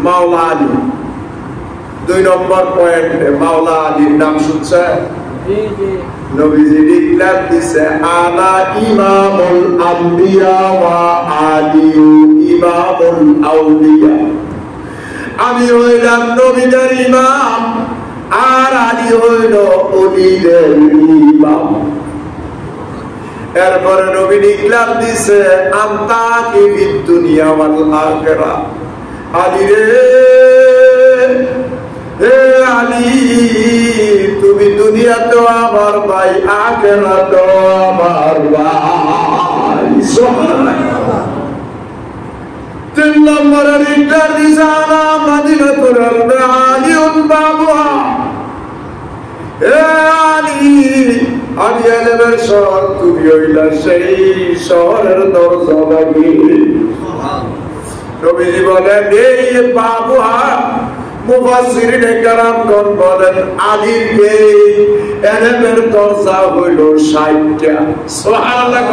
মাওলা আলী। 2 নম্বর পয়েন্টে মাওলা আলীর নাম শুনছে? নবীজি ডিক্লেয়ার দিছে আনা ইমামুল আম্বিয়া ওয়া আলিউ ইমামুল আউলিয়া। আমি হইলাম নবীদের ইমাম আর আলী হইল ওলিদের ইমাম। এরপরে নবী ডিক্লেয়ার দিছে আনতা কি ফিদ দুনিয়া ওয়াল আখিরা। আলী রে, হে আলী, তুমি দুনিয়াতেও আমার ভাই, আখিরাতেও আমার ভাই। সুবহানাল্লাহ। 3 নম্বরে ডিক্লেয়ার দিছে আনা মাদিনাতুল আলিউন বাবুহা। হে আলী, আমি এলেমের শহর, তুমি হইলা সেই শহরের দরজা লাগি। নবীজি বলেন এই বাবুহা, মুফাসসিরিনে কেরামগণ বলেন আলীকে এলেমের দরজা হইল 60টা। সুবহানাল্লাহ।